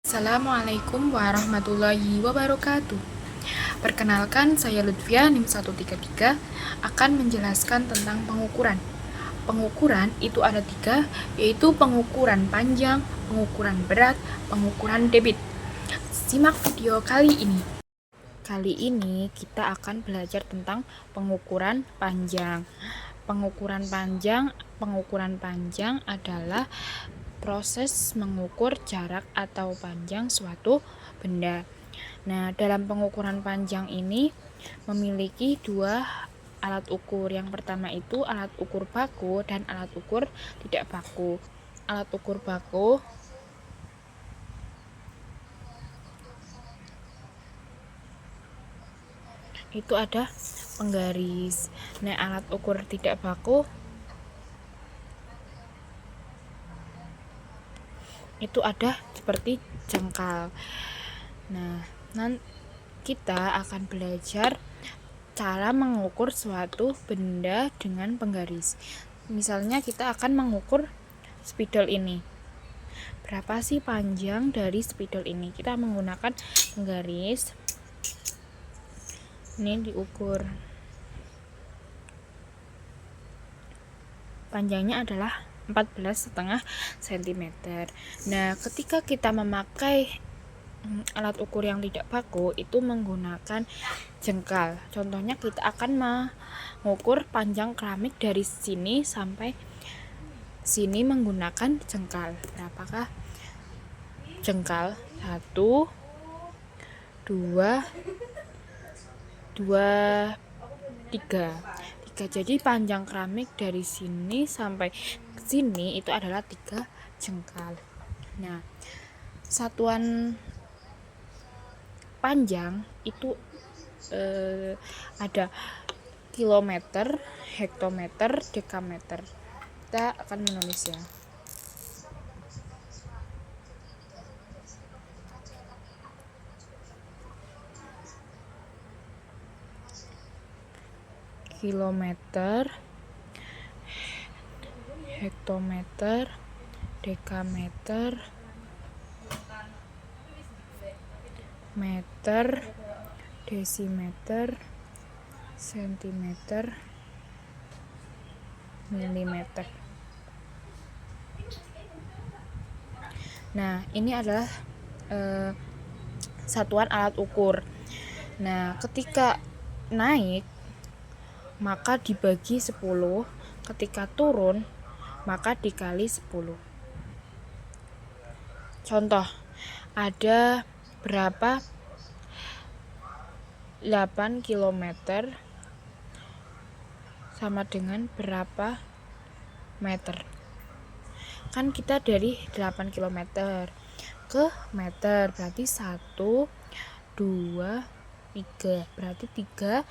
Assalamualaikum warahmatullahi wabarakatuh. Perkenalkan, saya Lutfia NIM 133 akan menjelaskan tentang pengukuran. Pengukuran itu ada 3, yaitu pengukuran panjang, pengukuran berat, pengukuran debit. Simak video kali ini. Kali ini kita akan belajar tentang pengukuran panjang. Pengukuran panjang adalah proses mengukur jarak atau panjang suatu benda. Nah, dalam pengukuran panjang ini memiliki 2 alat ukur. Yang pertama itu alat ukur baku dan alat ukur tidak baku. Alat ukur baku itu ada penggaris. Nah, alat ukur tidak baku itu ada seperti jengkal. Nah, kita akan belajar cara mengukur suatu benda dengan penggaris. Misalnya kita akan mengukur spidol ini. Berapa sih panjang dari spidol ini? Kita menggunakan penggaris. Ini diukur. Panjangnya adalah 14,5 cm. Nah, ketika kita memakai alat ukur yang tidak baku itu menggunakan jengkal. Contohnya kita akan mengukur panjang keramik dari sini sampai sini menggunakan jengkal. Berapakah jengkal? 1, 2, 3. Jadi panjang keramik dari sini sampai sini itu adalah 3 jengkal. Nah, satuan panjang itu ada kilometer, hektometer, dekameter. Kita akan menulis ya. Kilometer, hektometer, dekameter, meter, desimeter, sentimeter, milimeter. Nah, ini adalah satuan alat ukur. Nah, ketika naik maka dibagi 10, ketika turun maka dikali 10. Contoh, ada berapa 8 km sama dengan berapa meter? Kan kita dari 8 km ke meter, berarti 1, 2, 3. Berarti 3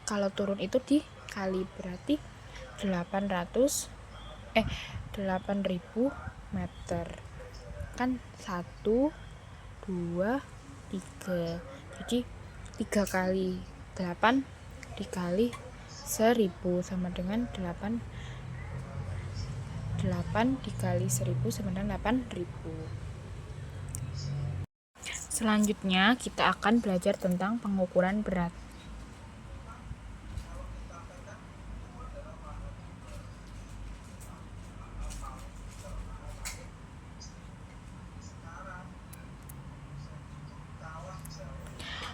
kalau turun itu dikali, berarti 8.000 meter. Kan 1, 2, 3. Jadi 3 kali 8 dikali 1000 sama dengan 8 dikali 1000 sama dengan 8.000. Selanjutnya kita akan belajar tentang pengukuran berat.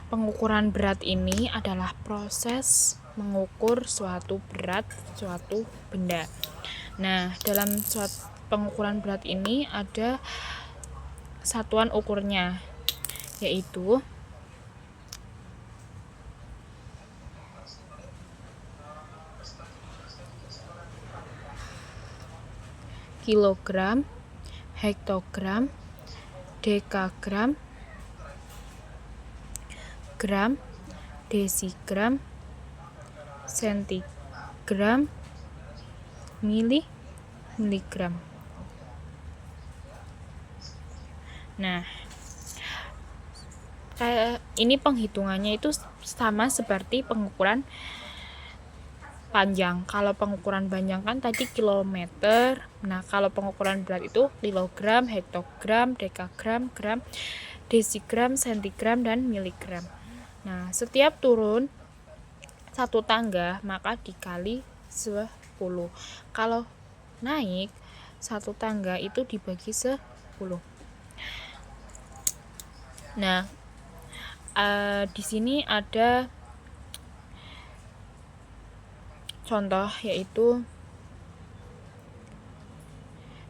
Pengukuran berat ini adalah proses mengukur suatu berat suatu benda. Nah, dalam pengukuran berat ini ada satuan ukurnya, yaitu kilogram, hektogram, dekagram, gram, desigram, sentigram, miligram. Nah, ini penghitungannya itu sama seperti pengukuran panjang. Kalau pengukuran panjang kan tadi kilometer. Nah, kalau pengukuran berat itu kilogram, hektogram, dekagram, gram, desigram, sentigram, dan miligram. Nah, setiap turun satu tangga maka dikali 10. Kalau naik satu tangga itu dibagi 10. Nah, di sini ada contoh yaitu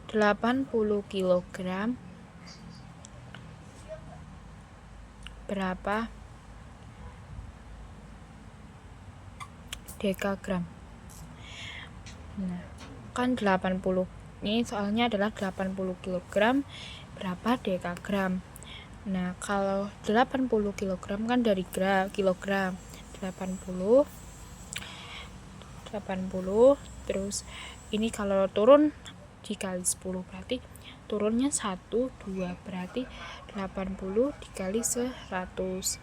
80 kg berapa dekagram. Nah, kan 80 ini soalnya adalah 80 kg berapa dekagram. Nah, kalau 80 kg kan dari kilogram. 80 terus ini kalau turun dikali 10 berarti turunnya 1 2 berarti 80 dikali 100.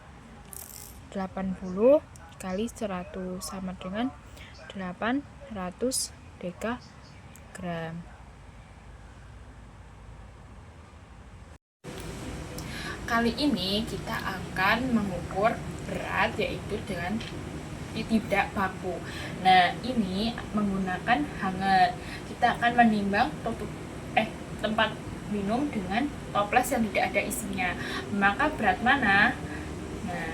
80 dikali 100 sama dengan 800 dekagram. Kali ini kita akan mengukur berat yaitu dengan tidak baku. Nah, ini menggunakan hanger. Kita akan menimbang tempat minum dengan toples yang tidak ada isinya. Maka berat mana? Nah,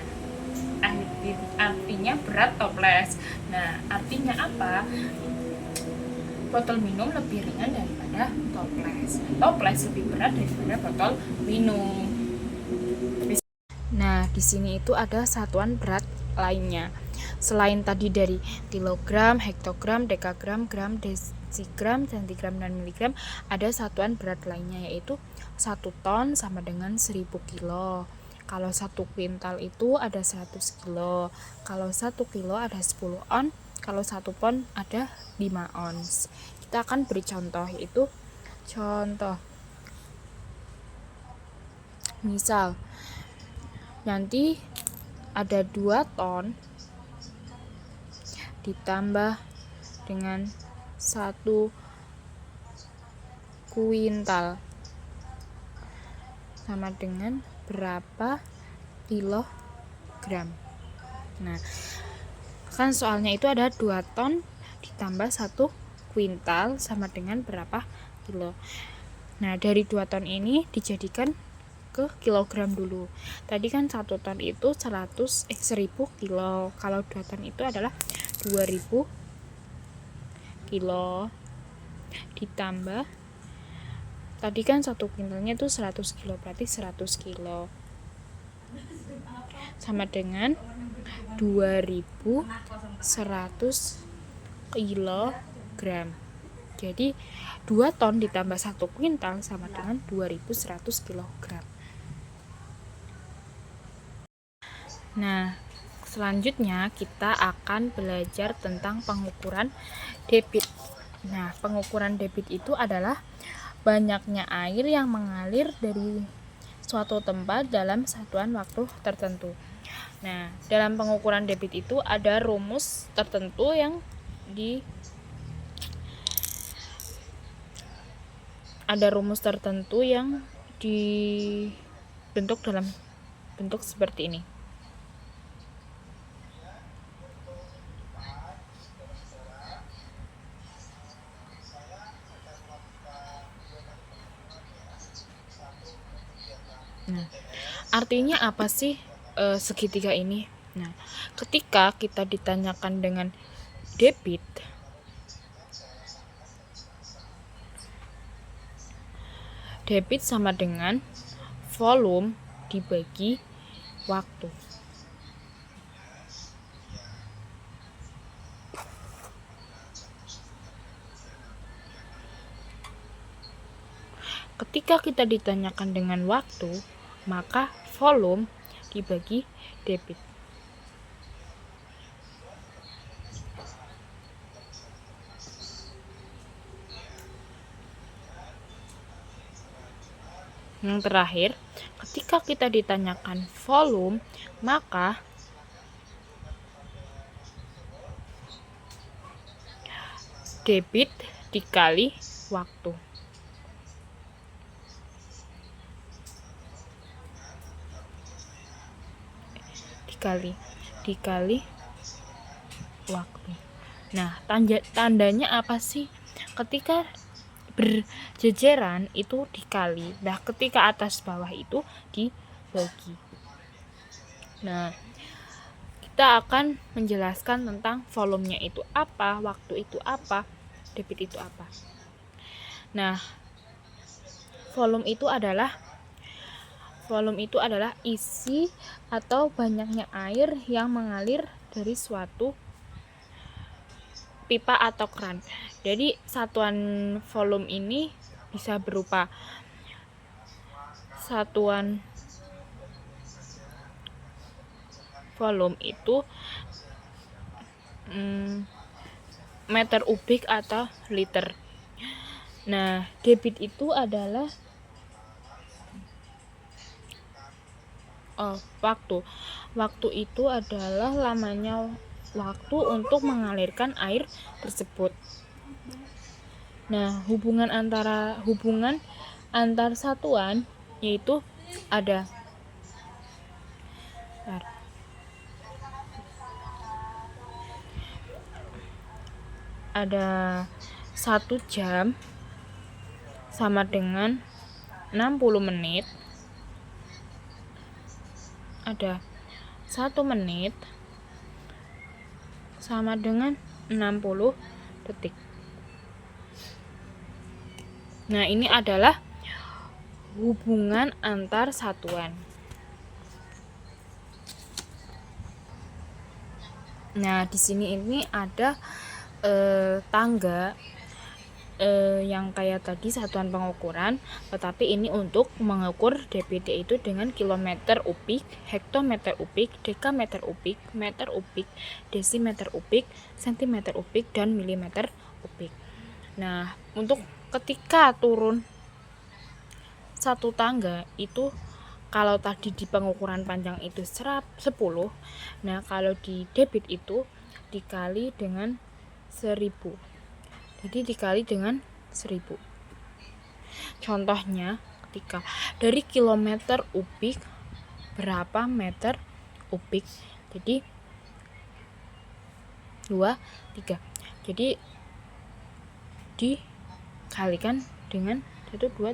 artinya berat toples. Nah, artinya apa? Botol minum lebih ringan daripada toples. Toples lebih berat daripada botol minum. Nah, di sini itu ada satuan berat lainnya. Selain tadi dari kilogram, hektogram, dekagram, gram, desigram, sentigram, dan miligram, ada satuan berat lainnya yaitu 1 ton sama dengan 1000 kilo. Kalau 1 kuintal itu ada 100 kilo. Kalau 1 kilo ada 10 on. Kalau 1 pon ada 5 ons. Kita akan beri contoh, yaitu contoh. Misal, nanti ada 2 ton ditambah dengan 1 kuintal sama dengan berapa kilogram. Nah, kan soalnya itu ada 2 ton ditambah 1 kuintal sama dengan berapa kilo. Nah, dari 2 ton ini dijadikan ke kilogram dulu. Tadi kan 1 ton itu 1000 kilo. Kalau 2 ton itu adalah 2000 kilo ditambah tadi kan 1 kuintalnya itu 100 kilo, berarti 100 kilo sama dengan 2100 kilogram. Jadi 2 ton ditambah 1 kuintal sama dengan 2100 kilogram. Nah, selanjutnya kita akan belajar tentang pengukuran debit. Nah, pengukuran debit itu adalah banyaknya air yang mengalir dari suatu tempat dalam satuan waktu tertentu. Nah, dalam pengukuran debit itu ada rumus tertentu yang dibentuk dalam bentuk seperti ini. Nah, artinya apa sih segitiga ini? Nah, ketika kita ditanyakan dengan debit, debit sama dengan volume dibagi waktu. Ketika kita ditanyakan dengan waktu, maka volume dibagi debit. Yang terakhir, ketika kita ditanyakan volume, maka debit dikali waktu. Dikali waktu. Nah, tandanya apa sih? Ketika berjejeran itu dikali. Nah, ketika atas bawah itu dibagi. Nah, kita akan menjelaskan tentang volumenya itu apa, waktu itu apa, debit itu apa. Nah, volume itu adalah isi atau banyaknya air yang mengalir dari suatu pipa atau keran. Jadi satuan volume ini bisa berupa satuan volume itu meter kubik atau liter. Nah, debit itu adalah waktu. Waktu itu adalah lamanya waktu untuk mengalirkan air tersebut. Nah, hubungan antar satuan yaitu ada 1 jam sama dengan 60 menit. Ada 1 menit sama dengan 60 detik. Nah, ini adalah hubungan antar satuan. Nah, di sini ini ada tangga yang kayak tadi satuan pengukuran, tetapi ini untuk mengukur DBD itu dengan kilometer kubik, hektometer kubik, dekameter kubik, meter kubik, desimeter kubik, sentimeter kubik, dan milimeter kubik. Nah, untuk ketika turun satu tangga itu, kalau tadi di pengukuran panjang itu 10, nah kalau di debit itu dikali dengan 1000. Jadi dikali dengan 1000. Contohnya, ketika dari kilometer kubik berapa meter kubik? Jadi 2, 3. Jadi dikalikan dengan 1, 2,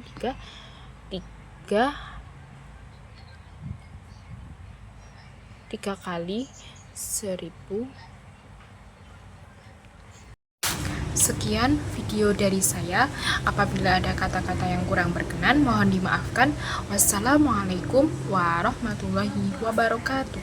3 kali 1000. Sekian video dari saya. Apabila ada kata-kata yang kurang berkenan, mohon dimaafkan. Wassalamualaikum warahmatullahi wabarakatuh.